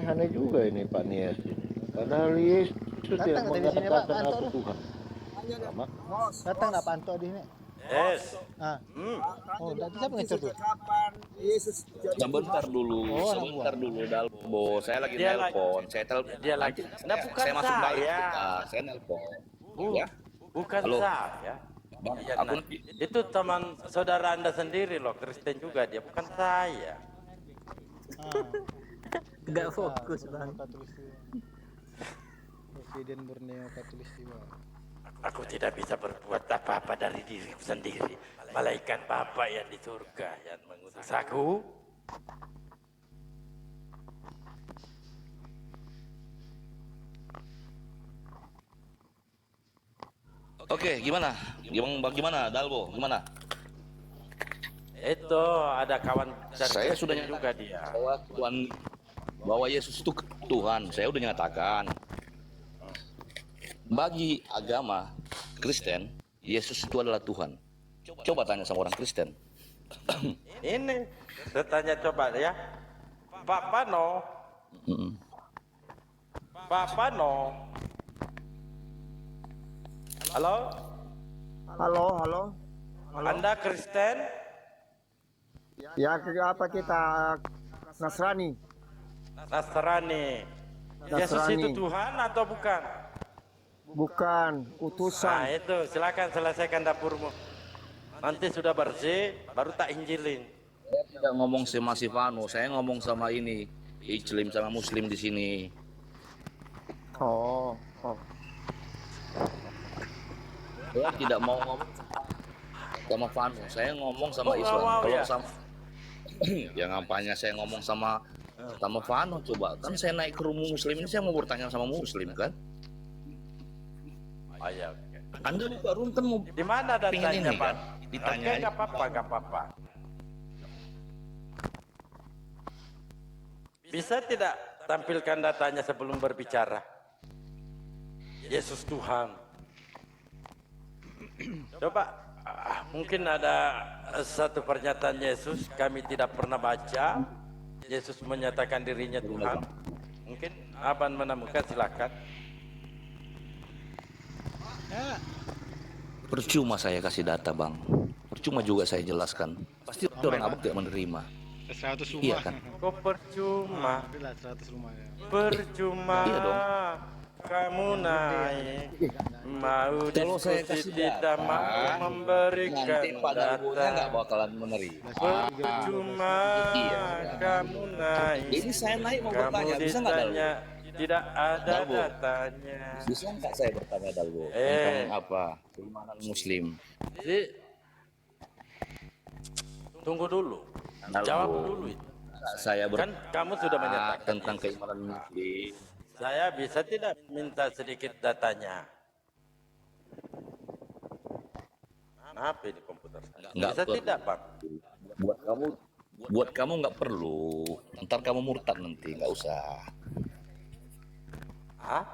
aneh juga ini Pak Nias ini. Padahal Yesus yang Datang dari sini Pak, mengatakan Anto aku tuh. Tuhan. Sama. Datang nggak Pak Anto di sini? Yes. Ah. Oh, tadi siapa ngecor tuh? Kapan Yesus jadi Sebentar dulu, Oh, anak sebentar buah. dulu Dalbo. Saya lagi Dia nelpon. dia lagi. Nah, bukan saya masuk balik. saya. Saya nelpon. Ya. Bukan Halo. saya. Bang, Iya, aku nah, itu teman saudara Anda sendiri loh, Kristen juga dia, bukan saya. Nggak fokus bang. Presiden Borneo Katulistiwa. Aku tidak bisa berbuat apa-apa dari diriku sendiri. Malaikat Bapa yang di surga yang mengutus aku. Oke, gimana? Bagaimana Dalbo? Gimana? Itu ada kawan dari Saya Kristen sudah juga dia. Bahwa Tuhan, bahwa Yesus itu Tuhan. Saya udah nyatakan. Bagi agama Kristen, Yesus itu adalah Tuhan. Coba tanya sama orang Kristen. Ini saya tanya coba ya, Pak Pano, Pak Pano. Halo, halo. Anda Kristen? Ya apa kita Nasrani? Nasrani. Yesus itu Tuhan atau bukan? Bukan Nah utusan. itu silakan selesaikan dapurmu. Nanti sudah bersih, baru tak injilin. Saya tidak ngomong sama Sivano, saya ngomong sama ini Ijlim sama Muslim di sini. Oh. Saya tidak mau ngomong sama Vano, saya ngomong sama Islam. Kalau ya? sama ya ngapainnya saya ngomong sama Vano, coba kan saya naik ke rumah Muslim ini saya mau bertanya sama Muslim kan. Oh ya, oke. Anda buka room kan mau Di mana datanya ini Pak? kan? Ditanya Oke, nggak apa-apa. Bisa tidak tampilkan datanya sebelum berbicara? Yesus Tuhan. Coba, mungkin ada satu pernyataan Yesus kami tidak pernah baca. Yesus menyatakan dirinya Tuhan. Mungkin Abang menemukan, silakan. Ya, percuma saya kasih data bang, percuma juga saya jelaskan. Pasti orang abang tidak menerima. 100 rumah. Iya kan? Kok percuma? Adalah 100 rumah ya. Percuma Iya dong. kamu naik, mau Kalau saya diskusi kasih tidak data, mau memberikan nanti Pak Dalbonya nggak data. bakalan menerima. Percuma Iya. kamu naik, Ini saya naik mau kamu bertanya, bisa nggak Dalbo? ditanya tidak ada Dalbo. datanya. Bisa nggak saya bertanya Dalbo? Eh. Tentang apa? Keimanan Muslim. Jadi, tunggu dulu, Dalbo. jawab dulu itu. Saya Kan kamu sudah menyatakan tentang Yesus. keimanan Muslim. Saya bisa tidak minta sedikit datanya? Kenapa ini komputer? Nggak Bisa perlu. tidak, Pak? Buat kamu nggak perlu. Ntar kamu murtad nanti, nggak usah. Hah?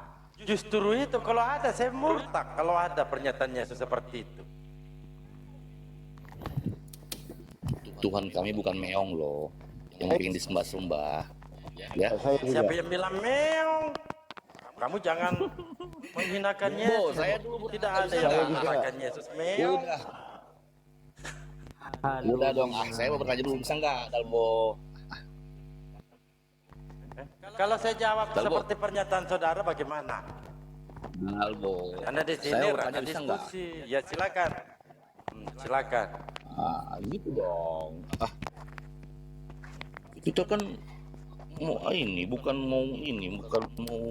Justru itu kalau ada saya murtad kalau ada pernyataan Yesus seperti itu. Tuhan kami bukan meong loh, yang pengen disembah-sembah. Ya. Saya juga. Siapa yang bilang meong? Kamu jangan menghinakan Yesus. saya dulu Tidak ada bertanya, yang saya mengatakan Yesus meong. Udah dong, saya mau bertanya dulu, bisa nggak Dalbo? Kalau saya jawab Dalbo. seperti pernyataan saudara bagaimana? Dalbo. Karena di sini Saya mau ranah bertanya, bisa nggak? diskusi. Ya silakan. Silakan. Gitu dong. Kita kan mau bukan mau mau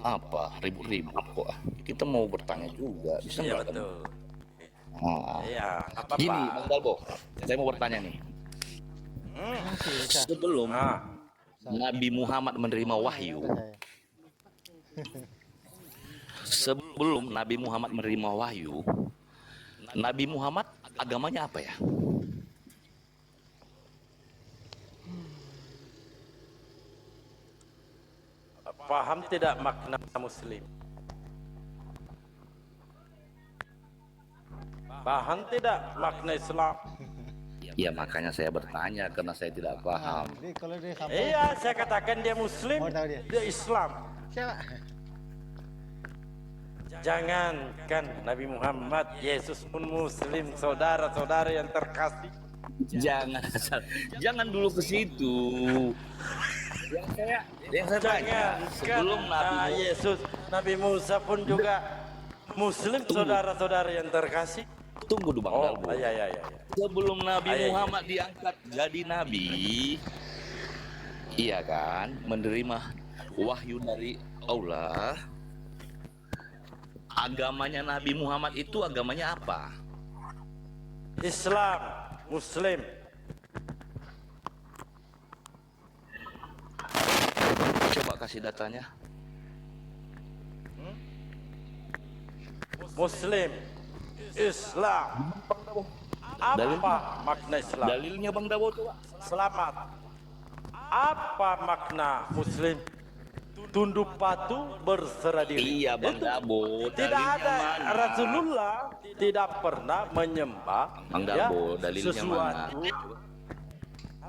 apa ribut-ribut kok. Kita mau bertanya juga, bisa Iya nggak? betul. Ah. Iya, apa Gini, Bang Dalbo, saya mau bertanya nih. Sebelum Nabi Muhammad menerima wahyu, sebelum Nabi Muhammad menerima wahyu, Nabi Muhammad agamanya apa ya? Paham tidak makna Muslim? Paham tidak makna Islam? Ya makanya saya bertanya karena saya tidak paham. Jadi kalau dia kampung, Iya, saya katakan dia Muslim, mau tahu dia. dia Islam. Siapa? Jangankan Nabi Muhammad, Yesus pun Muslim, saudara-saudara yang terkasih. Jangan dulu ke situ. Yang saya tanya sebelum Nabi Yesus, Nabi Musa pun juga Muslim, saudara-saudara yang terkasih. Tunggu dulu Bang Oh, Dalbo. iya. Sebelum Nabi Iya. Muhammad diangkat jadi nabi, iya kan, menerima wahyu dari Allah. Agamanya Nabi Muhammad itu agamanya apa? Islam, Muslim. Coba kasih datanya. Muslim, Islam. Apa makna Islam? Dalilnya Bang Dalbo coba. Selamat. Apa makna Muslim? Tunduk patuh, berserah diri. Iya Bang Itu Dalbo. tidak dalilnya ada mana? Rasulullah tidak pernah menyembah Bang Dalbo, dalilnya sesuatu. mana?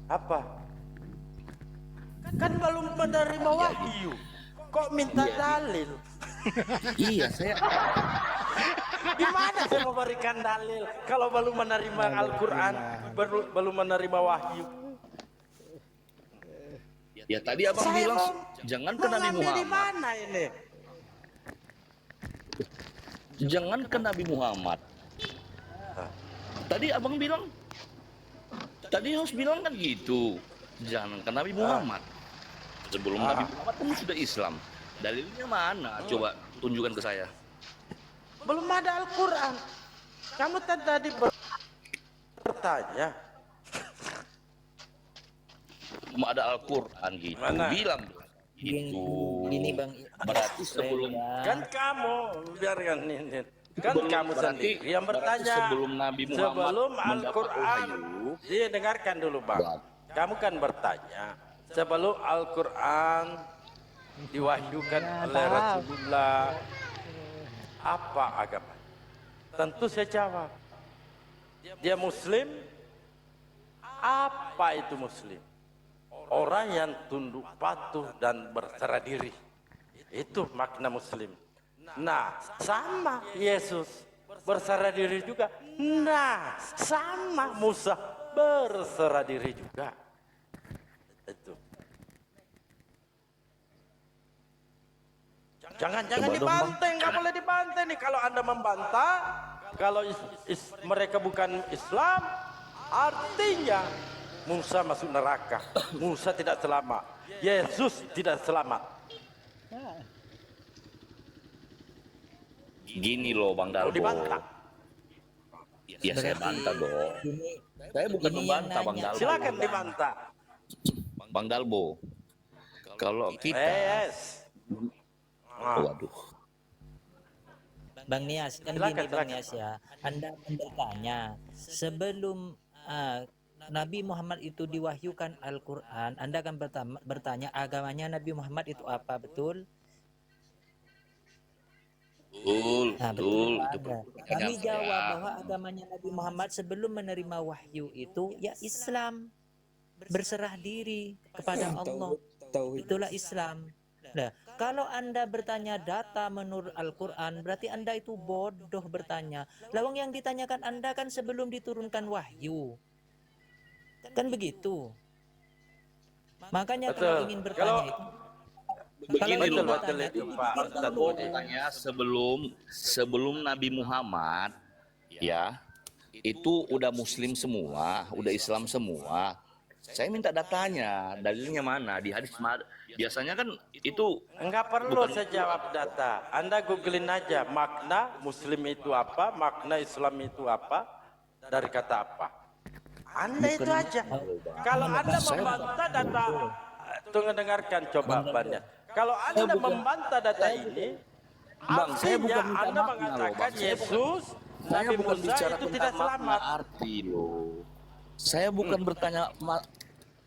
Apa? Kan belum menerima wahyu. Kok minta dalil? Iya saya. Gimana saya memberikan dalil kalau belum menerima Al-Quran, belum menerima wahyu? Ya tadi abang Saya bilang mau jangan ke Nabi mengambil di Muhammad. mana ini? Jangan ke Nabi Muhammad. Tadi abang bilang, tadi harus bilang kan gitu. Jangan ke Nabi Muhammad. Sebelum Nabi Muhammad kamu sudah Islam. Dalilnya mana? Coba tunjukkan ke saya. Belum ada Al-Quran. Kamu tadi bertanya. Cuma ada Al-Quran gitu. Mana? Bilang itu. Ini Bang. Berarti sebelum Kan kamu biarkan ini. Kan Sebelum- kamu berarti- sendiri yang berarti bertanya. sebelum Nabi Muhammad Sebelum mendapat Al-Quran. wahyu. Iya, dengarkan dulu Bang. Kamu kan bertanya. Sebelum Al-Quran diwahyukan oleh Rasulullah, apa agama? Tentu saya jawab. Dia Muslim. Apa itu Muslim? Orang yang tunduk patuh dan berserah diri. Itu makna Muslim. Nah, sama Yesus berserah diri juga. Nah, sama Musa berserah diri juga. Itu. Jangan dibanting, nggak boleh dibanting nih. Kalau Anda membantah, kalau mereka bukan Islam, artinya Musa masuk neraka. Musa tidak selamat. Yesus tidak selamat. Gini loh Bang Dalbo. dibantah. Ya saya bantah dong. Saya bukan ini yang membantah Bang nanya. Dalbo. Silakan dibantah. Bang Dalbo. Kalau kita Yes. waduh. Bang Nias, kan Silakan, gini Bang silakan. Nias ya. Anda bertanya sebelum Nabi Muhammad itu diwahyukan Al-Quran, Anda akan bertanya agamanya Nabi Muhammad itu apa, betul? Betul, Nah, betul. betul Itu Anda. pertanyaan Kami saya. jawab bahwa agamanya Nabi Muhammad sebelum menerima wahyu itu ya Islam, berserah diri kepada Allah. Itulah Islam. Nah, kalau Anda bertanya data menurut Al-Quran, berarti Anda itu bodoh bertanya. Lawang yang ditanyakan Anda kan sebelum diturunkan wahyu. Kan begitu. Makanya kalau Betul. ingin bertanya Kalau- itu, Begini ingin loh, Pak. bertanya itu, itu Pak dipikir Ustadz dulu. Budi. Tanya sebelum Nabi Muhammad ya itu udah Muslim semua, udah Islam semua. Saya minta datanya, dalilnya mana di hadis. Biasanya kan itu Enggak perlu saya jawab data. Anda googling aja makna Muslim itu apa, makna Islam itu apa, dari kata apa. Anda itu aja. Kalau Anda membantah data, tunggu dengarkan coba banyak. Kalau Anda membantah data ini, Bang, saya bukan artinya minta Anda makna loh, mengatakan Bang. Saya Yesus, saya Nabi bukan Musa bicara itu tentang tidak makna selamat. arti loh. Saya bukan bertanya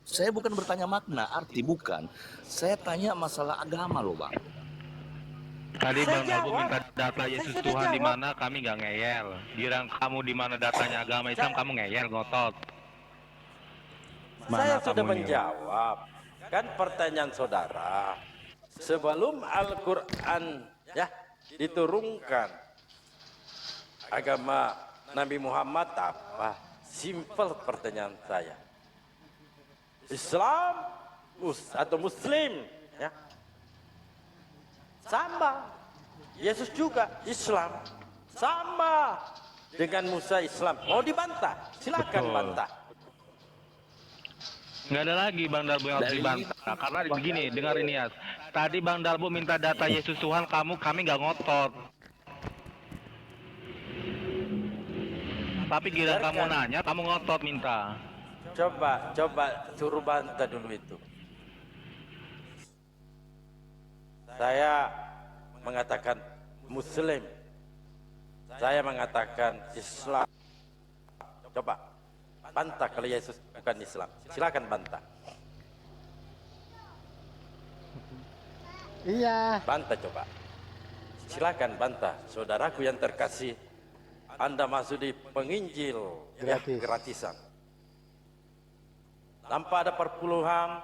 saya bukan bertanya makna arti, bukan. Saya tanya masalah agama loh Bang. Tadi Saya Bang Dalbo jawab. minta data Saya Yesus sudah Tuhan di jawab. mana, kami nggak ngeyel. Bilang kamu di mana datanya agama Islam, kamu ngeyel ngotot. Saya Mana sudah kamu nih? menjawab. Kan pertanyaan saudara, sebelum Al-Quran ya diturunkan, agama Nabi Muhammad apa? Simple pertanyaan saya. Islam atau Muslim, ya sama. Yesus juga Islam, sama dengan Musa Islam. Mau dibantah, silakan Betul. bantah. Nggak ada lagi Bang Dalbo yang harus Dari- dibantah. Karena begini, dengar ini ya. Tadi Bang Dalbo minta data Yesus Tuhan, kami nggak ngotot. Tapi gila kamu nanya, kamu ngotot minta. Coba suruh bantah dulu itu. Saya mengatakan Muslim, saya mengatakan Islam. Coba bantah kalau Yesus bukan Islam. Silakan bantah. Iya. Bantah coba. Silakan bantah. Saudaraku yang terkasih, Anda masuk di penginjil ya, Gratis. gratisan. Tanpa ada perpuluhan,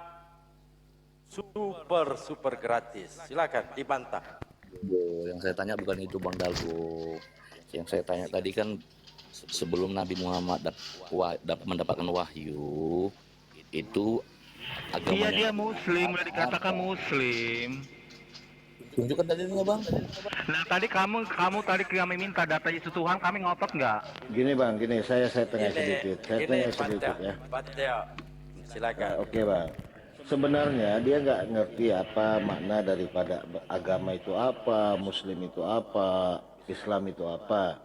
super gratis. Silakan dibantah. Yang saya tanya bukan itu Bang Dalbo. Yang saya tanya tadi kan sebelum Nabi Muhammad mendapatkan wahyu itu Iya agamanya. dia Muslim, udah dikatakan Muslim. Tunjukkan dalilnya Bang. Nah tadi kami kami minta data Yesus Tuhan, kami ngotot nggak? Gini bang, gini saya tanya sedikit, saya tanya sedikit ya. Bantah. Silakan. Oke bang, sebenarnya dia nggak ngerti apa makna daripada agama itu apa, Muslim itu apa, Islam itu apa.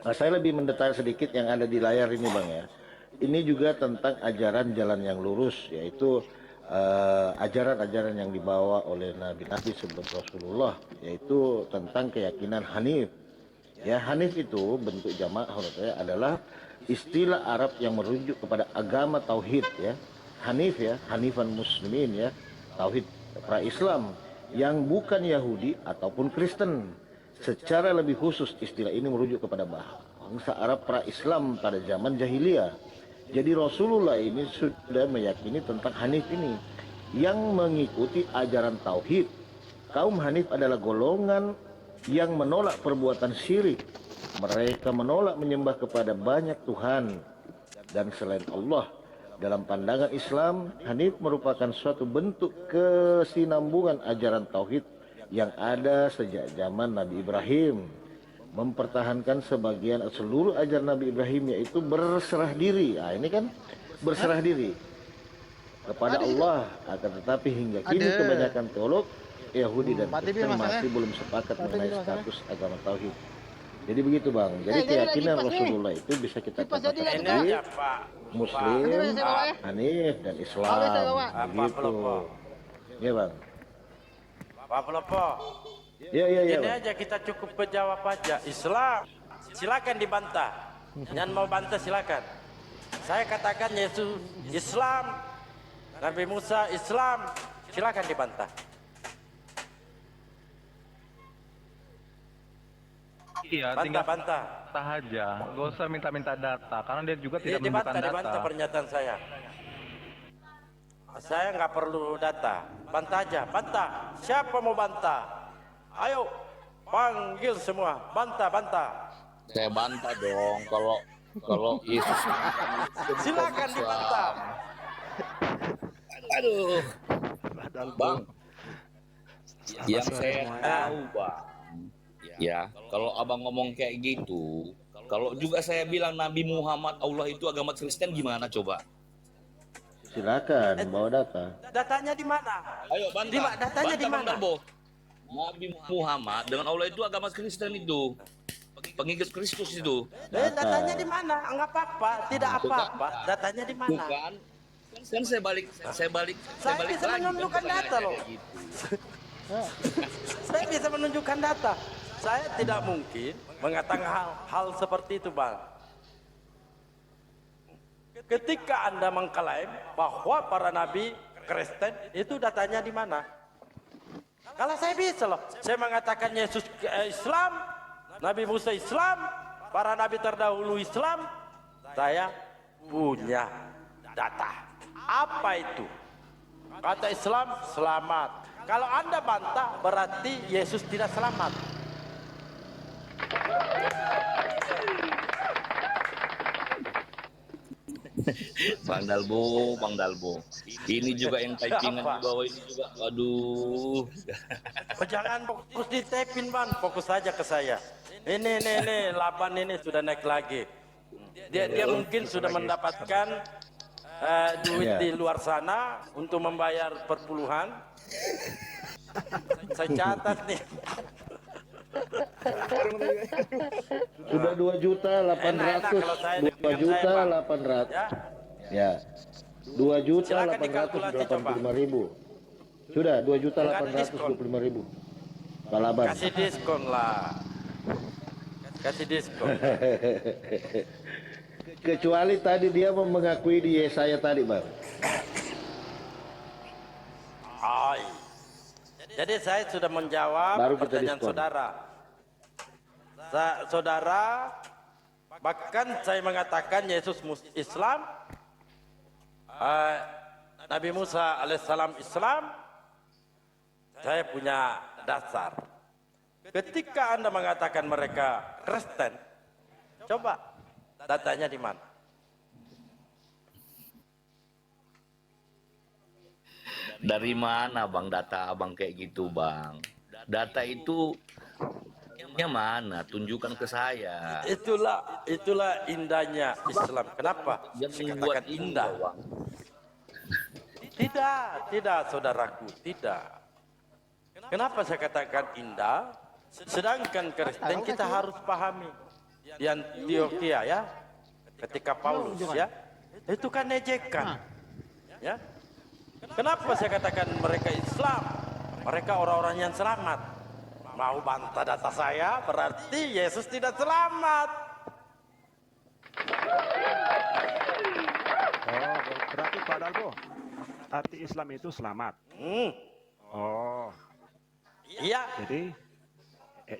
Nah, saya lebih mendetail sedikit yang ada di layar ini bang ya. Ini juga tentang ajaran jalan yang lurus, yaitu ajaran-ajaran yang dibawa oleh Nabi sebelum Rasulullah, yaitu tentang keyakinan Hanif. Ya, Hanif itu bentuk jamak hurufnya adalah istilah Arab yang merujuk kepada agama tauhid ya. Hanif ya, Hanifan Muslimin ya, tauhid pra-Islam yang bukan Yahudi ataupun Kristen. Secara lebih khusus istilah ini merujuk kepada bangsa Arab pra-Islam pada zaman jahiliyah. Jadi Rasulullah ini sudah meyakini tentang Hanif ini yang mengikuti ajaran tauhid. Kaum Hanif adalah golongan yang menolak perbuatan syirik. Mereka menolak menyembah kepada banyak Tuhan dan selain Allah. Dalam pandangan Islam, Hanif merupakan suatu bentuk kesinambungan ajaran tauhid yang ada sejak zaman Nabi Ibrahim. Mempertahankan sebagian seluruh ajaran Nabi Ibrahim, yaitu berserah diri. Nah, ini kan berserah diri kepada Allah. Akan tetapi hingga kini Ada. kebanyakan teolog Yahudi dan Mati, Kristen masalahnya. masih belum sepakat Mati, mengenai masalahnya. status agama tauhid. Jadi begitu bang. Jadi jadi keyakinan lagi, Pak, nih. Rasulullah itu bisa kita Kipas jadi katakan lagi, Ini tadi aja Pak. Muslim, Ini bisa saya bawa ya? Hanif dan Islam. Oh, bisa bawa. Begitu. Apa, Iya bang. Pak Pelopo. Iya iya iya. Ini Bang. aja kita cukup menjawab aja. Islam. Silakan dibantah. Yang mau bantah silakan. Saya katakan Yesus Islam, Nabi Musa Islam. Silakan dibantah. Iya, tinggal Bantah. bantah aja, gak usah minta-minta data, karena dia juga tidak menunjukkan Dibantah data. pernyataan saya. Saya nggak perlu data. Bantah aja, bantah. Siapa mau bantah? Ayo, panggil semua. Bantah. Saya bantah dong kalau Yesus. Silakan dibantah. Aduh. Bang. Yang saya tahu, Bang. Ya, kalau Abang ngomong kayak gitu, kalau juga saya bilang Nabi Muhammad Allah itu agama Kristen gimana coba? Silakan bawa data. Datanya di mana? Ayo bantah. Datanya di Bantah, mana? Bang Darbo. Nabi Muhammad dengan Allah itu agama Kristen itu. Pengikut Kristus itu. Datanya di mana? Enggak apa-apa, tidak apa-apa. Datanya di mana? Bukan. Kan saya balik Saya bisa lagi. menunjukkan Kan data loh. kayak gitu. Saya bisa menunjukkan data. Saya tidak mungkin mengatakan hal seperti itu, Bang. Ketika Anda mengklaim bahwa para nabi Kristen, itu datanya di mana? Kalau saya bisa loh, saya mengatakan Yesus Islam, Nabi Musa Islam, para nabi terdahulu Islam, saya punya data. Apa itu? Kata Islam, selamat. Kalau Anda bantah, berarti Yesus tidak selamat. Bang Dalbo. Ini juga yang typingan Siapa? di bawah ini juga. Aduh. Oh, jangan fokus di tapin, Bang. Fokus saja ke saya. Ini, Laban ini sudah naik lagi. Dia mungkin sudah mendapatkan duit Ya. di luar sana untuk membayar perpuluhan. Saya catat nih. Sudah 2.800.000, kalau saya 2.800.000. Ya. Ya. 2.885.000. Silakan dikalkulasi, Sudah 2.825.000. Pak Laban. Kasih diskon lah. Kasih diskon. Kecuali tadi dia mau mengakui di Yesaya tadi, Bang. Ai. Jadi saya sudah menjawab Baru kita pertanyaan diskon. saudara. Saudara, bahkan saya mengatakan Yesus Islam, Nabi Musa alaihissalam Islam, saya punya dasar. Ketika Anda mengatakan mereka Kristen, coba datanya di mana? Dari mana Bang data Abang kayak gitu, Bang? Data itu yang mana? Tunjukkan ke saya. Itulah indahnya Islam. Kenapa? Yang Saya membuat katakan indah. Bang. Tidak, saudaraku, tidak. Kenapa saya katakan indah? Sedangkan Kristen kita harus pahami. Di Antioquia ya, ketika Paulus ya, itu kan ejekan. Ya. Kenapa saya katakan mereka Islam? Mereka orang-orang yang selamat. Mau bantah data saya, berarti Yesus tidak selamat. Oh, berarti Pak Dalbo, arti Islam itu selamat. Oh, Iya. jadi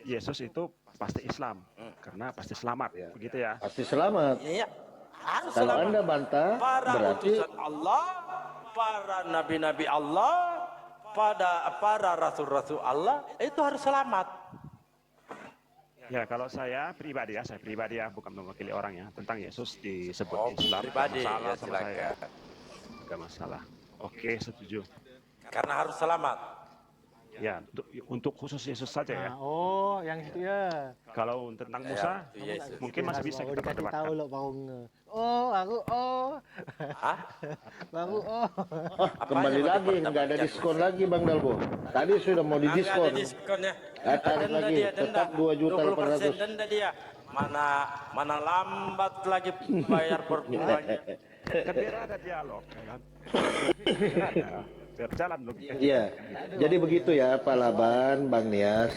Yesus itu pasti Islam, karena pasti selamat, ya, begitu ya? Pasti selamat. Iya. Harus Kalau selamat. Anda bantah, Para berarti utusan Allah, para nabi-nabi Allah, para rasul-rasul Allah, itu harus selamat. Ya, kalau saya pribadi ya, bukan mewakili orang ya, tentang Yesus disebut Oh, Islam, pribadi, nggak masalah ya, sama saya. silakan. Nggak masalah. Oke, setuju. Karena harus selamat. Ya, untuk khusus Yesus saja ya. Oh, yang itu ya. Kalau tentang Musa, itu Yesus. mungkin masih bisa kita dikasih tahu perdebatkan. lo baru Oh, Hah? baru kembali Apanya lagi nggak ada diskon lagi, Bang Dalbo. Tadi sudah mau Nggak ada didiskon. diskonnya. Tarik Denda lagi, dia, tetap 2.800.000. denda dia. Mana lambat lagi bayar perpuluhannya. Kan biar ada dialog, ya kan? Biar jalan logika. Iya. Jadi begitu ya, Pak Laban, Bang Nias.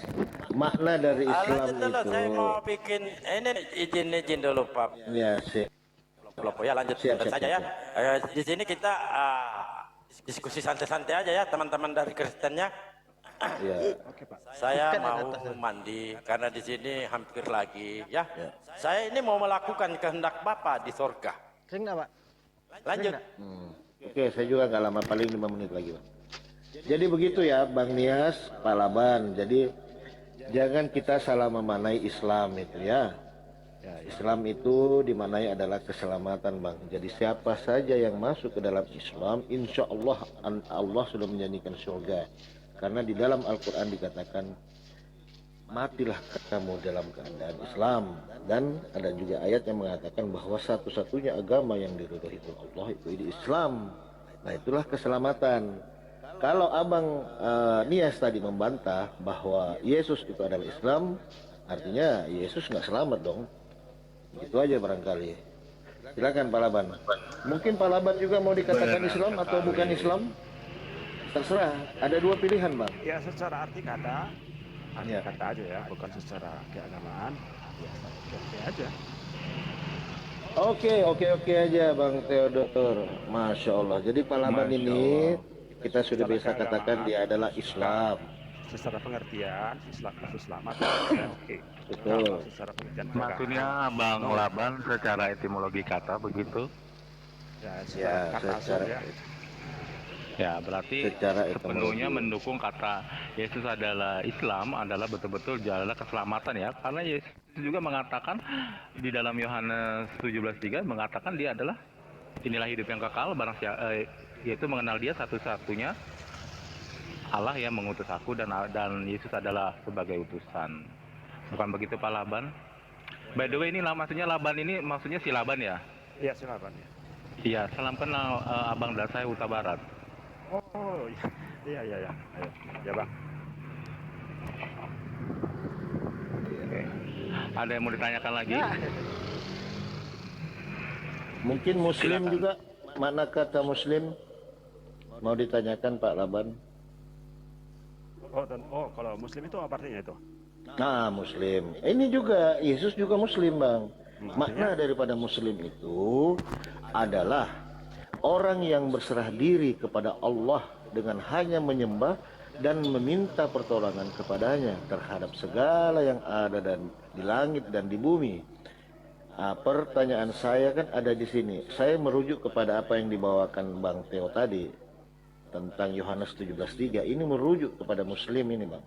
Makna dari Islam Lanjut dulu, saya itu. mau bikin ini izin dulu Pak. Ya, sih. Kelompok ya, lanjut Siap, sebentar siap, saja ya. Di sini kita diskusi santai-santai aja ya teman-teman dari Kristennya. Ya. Oke, Pak. Saya mau mandi karena di sini hampir lagi ya. Saya ini mau melakukan kehendak Bapa di sorga. Sering nggak, Pak? Lanjut. Oke, saya juga nggak lama, paling 5 menit lagi, Bang. Jadi begitu ya, Bang Nias, Pak Laban. Jadi jangan kita salah memaknai Islam itu ya. Islam itu dimaknai adalah keselamatan, Bang. Jadi siapa saja yang masuk ke dalam Islam, insya Allah Allah sudah menjanjikan surga. Karena di dalam Al-Quran dikatakan, matilah kamu dalam keadaan Islam. Dan ada juga ayat yang mengatakan bahwa satu-satunya agama yang diridhoi Allah itu di Islam. Nah, itulah keselamatan. Kalau Abang Nias tadi membantah bahwa Yesus itu adalah Islam, artinya Yesus nggak selamat dong. Itu aja barangkali. Silakan Pak Laban. Mungkin Pak Laban juga mau dikatakan Islam atau bukan Islam? Terserah. Ada dua pilihan, Bang. Ya, secara arti kata Ya. aja ya, bukan secara keagamaan. Ya, oke aja. Oke aja Bang Theodor. Masya Allah. Jadi Pak Laban Masya ini Allah. kita sudah Secara bisa katakan keagamaan, dia adalah Islam. Secara pengertian Islam itu selamat. Ya, oke. Betul. Kalau secara pengertian keagamaan, Maksudnya Bang Laban secara etimologi kata begitu. ya secara kata asal secara ya. Ya, berarti secara sepenuhnya etimologi. mendukung kata Yesus adalah Islam, adalah betul-betul jalan keselamatan ya. Karena Yesus juga mengatakan di dalam Yohanes 17:3 mengatakan dia adalah inilah hidup yang kekal yaitu mengenal dia satu-satunya Allah yang mengutus aku dan Yesus adalah sebagai utusan. Bukan begitu Pak Laban? By the way ini maksudnya Laban ini maksudnya si Laban ya? Iya, silakan ya. Iya, salam kenal Abang dan saya Huta Barat. Oh, iya. Ayo, ya bang. Oke. Ada yang mau ditanyakan lagi? Mungkin muslim Silakan. juga, makna kata muslim mau ditanyakan Pak Laban. Kalau muslim itu apa artinya itu? Nah, muslim. Ini juga Yesus juga muslim, Bang. Makna daripada muslim itu adalah orang yang berserah diri kepada Allah dengan hanya menyembah dan meminta pertolongan kepadanya terhadap segala yang ada dan di langit dan di bumi. Pertanyaan saya kan ada di sini. Saya merujuk kepada apa yang dibawakan Bang Theo tadi tentang Yohanes 17:3. Ini merujuk kepada muslim ini, Bang.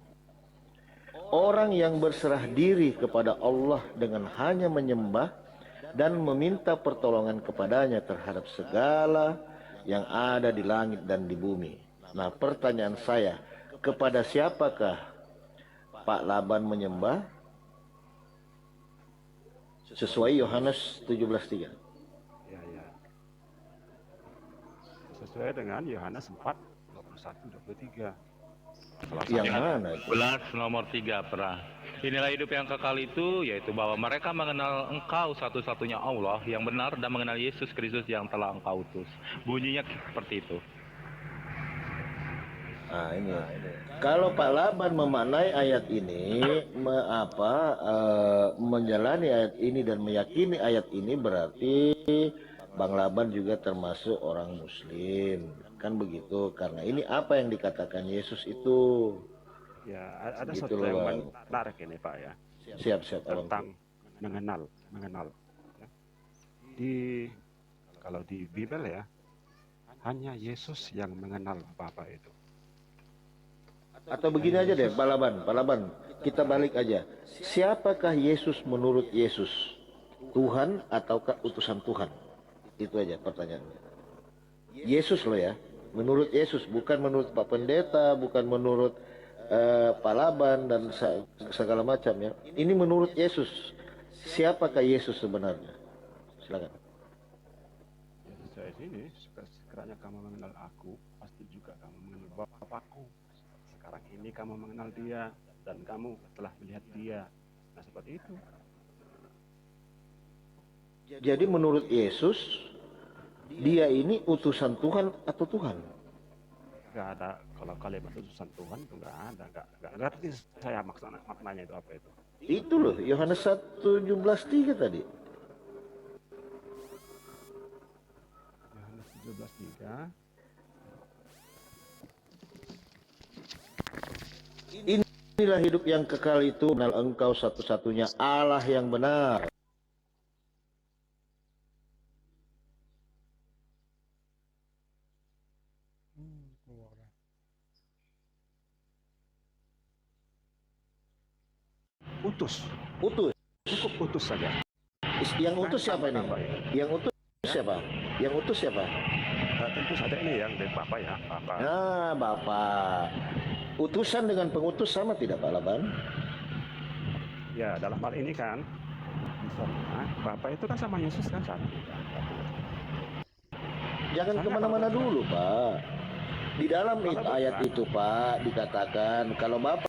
Orang yang berserah diri kepada Allah dengan hanya menyembah dan meminta pertolongan kepadanya terhadap segala yang ada di langit dan di bumi. Nah, pertanyaan saya, kepada siapakah Pak Laban menyembah? Sesuai Yohanes 17:3. Ya. Sesuai dengan Yohanes 4:21-23. Yang mana itu? 11 nomor 3 pernah. Inilah hidup yang kekal itu, yaitu bahwa mereka mengenal Engkau satu-satunya Allah yang benar dan mengenal Yesus Kristus yang telah Engkau utus. Bunyinya seperti itu. Nah, ini. Kalau Pak Laban memaknai ayat ini, menjalani ayat ini dan meyakini ayat ini, berarti Bang Laban juga termasuk orang Muslim. Kan begitu, karena ini apa yang dikatakan Yesus itu. Ya, ada Gitu satu loh, yang Bang. menarik ini Pak ya, Siap, Abang. tentang mengenal. Ya. Kalau di Bible ya, hanya Yesus yang mengenal Bapa itu. Atau begini aja deh, Pak Laban, kita balik aja. Siapakah Yesus menurut Yesus? Tuhan ataukah utusan Tuhan? Itu aja pertanyaannya. Yesus loh ya, menurut Yesus, bukan menurut Pak Pendeta, bukan menurut Pak Laban dan segala macam ya. Ini menurut Yesus. Siapakah Yesus sebenarnya? Silakan. Yesus saya sini, sekiranya kamu mengenal aku, pasti juga kamu mengenal Bapakku. Sekarang ini kamu mengenal dia, dan kamu telah melihat dia. Nah, seperti itu. Jadi menurut Yesus, dia ini utusan Tuhan atau Tuhan? Nggak ada, kalau kalimat utusan Tuhan itu nggak ada, nggak ngerti saya maknanya itu apa itu. Itu loh, Yohanes 1:17-3 tadi. Yohanes 17:3. Inilah hidup yang kekal itu, mengenal Engkau satu-satunya Allah yang benar. Utus, Utus. cukup utus saja. Yang utus siapa ini? Yang utus siapa? Yang utus siapa? Tentu saja ini yang dari Bapak ya, Bapak. Nah, Bapak. Utusan dengan pengutus sama tidak, Pak Laban? Ya, dalam hal ini kan, misalnya, Bapak itu kan sama Yesus kan sama. Jangan kemana-mana dulu, Pak. Di dalam ayat itu, Pak, dikatakan kalau Bapak